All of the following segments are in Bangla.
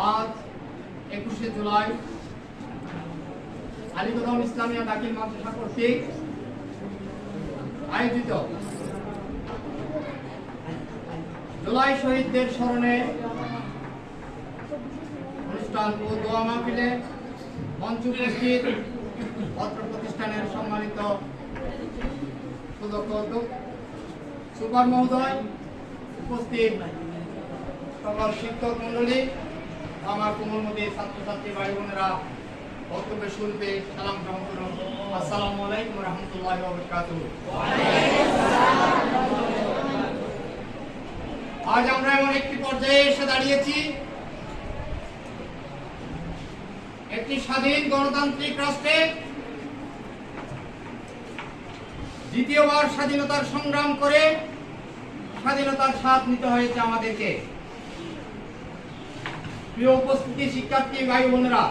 আজ 21শে জুলাই আলিগড় ইসলামিয়া দাখিল মাদ্রাসা কর্তৃক আয়োজিত জুলাই শহীদদের স্মরণে অনুষ্ঠান ও দোয়া মাহফিলে মঞ্চ উপস্থিত পত্র প্রতিষ্ঠানের সম্মানিত সুপার মহোদয়, উপস্থিত সকল শিক্ষক মন্ডলী, আমার কোমলমতি ছাত্রছাত্রী ভাই বোনেরা, বক্তব্যের শুরুতে সালাম গ্রহণ করুন। আসসালামু আলাইকুম ওয়া রাহমাতুল্লাহি ওয়া বারাকাতুহু। আজ আমরা এমন একটি পর্যায়ে এসে দাঁড়িয়েছি, একটি স্বাধীন গণতান্ত্রিক রাষ্ট্রে দ্বিতীয়বার স্বাধীনতার সংগ্রাম করে স্বাধীনতার স্বাদ নিতে হয়েছে আমাদেরকে। প্রিয় উপস্থিতি শিক্ষার্থী ভাই বোনেরা,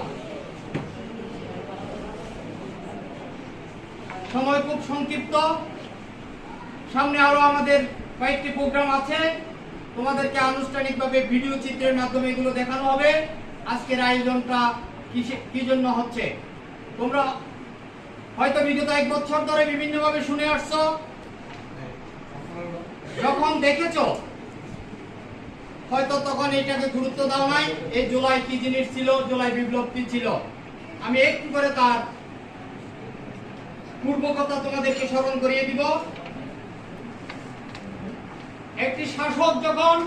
সময় খুব সংক্ষিপ্ত, সামনে আরো আমাদের কয়েকটি প্রোগ্রাম আছে। তোমাদেরকে আনুষ্ঠানিকভাবে ভিডিও চিত্রের মাধ্যমে এগুলো দেখানো হবে। আজকের আয়োজনটা কি জন্য হচ্ছে, তোমরা হয়তো বিগত 1 বছর ধরে বিভিন্নভাবে শুনে আসছো, যখন দেখেছো হয়তো তখন এটাকে গুরুত্ব দাও নাই। এই জুলাই কি জিনিস ছিল, জুলাই বিপ্লব কি ছিল, আমি একটু করে তার পূর্ব কথা তোমাদেরকে স্মরণ করিয়ে দিব। একটি শাসক যখন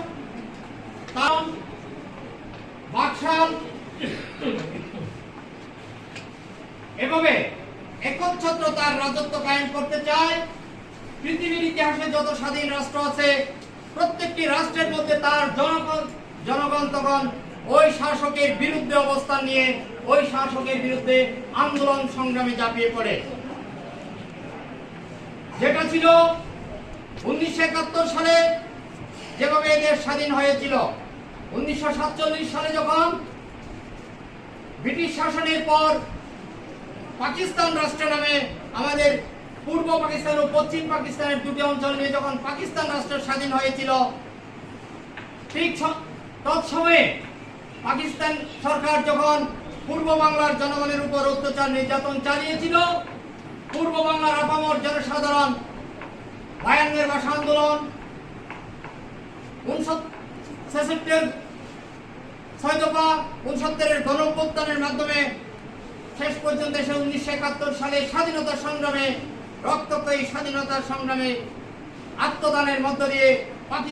তার বাকশাল এভাবে একচ্ছত্র তার রাজত্ব কায়েম করতে চায়, পৃথিবীর ইতিহাসে যত স্বাধীন রাষ্ট্র আছে প্রত্যেকটি রাষ্ট্রের মধ্যে তার জনগণ তখন ওই শাসকের বিরুদ্ধে অবস্থান নিয়ে ওই শাসকের বিরুদ্ধে আন্দোলন সংগ্রামে ঝাঁপিয়ে পড়ে। যেটা ছিল 1971 সালে যেভাবে এদের স্বাধীন হয়েছিল, 1947 সালে যখন ব্রিটিশ শাসনের পর পাকিস্তান রাষ্ট্র নামে আমাদের পূর্ব পাকিস্তান ও পশ্চিম পাকিস্তানের দুটি অঞ্চল নিয়ে যখন পাকিস্তান রাষ্ট্র স্বাধীন হয়েছিল, ঠিক তৎসময়ে পাকিস্তান সরকার যখন পূর্ব বাংলার জনগণের উপর অত্যাচার নির্যাতন চালিয়েছিল, পূর্ব বাংলার আপামর জনসাধারণ 52 ভাষা আন্দোলন, 6 দফা 69 গণ অভ্যুত্থানের মাধ্যমে শেষ পর্যন্ত এসে 1971 সালে স্বাধীনতা সংগ্রামে রক্তক্ষয়ী স্বাধীনতা সংগ্রামে আত্মদানের মধ্য দিয়ে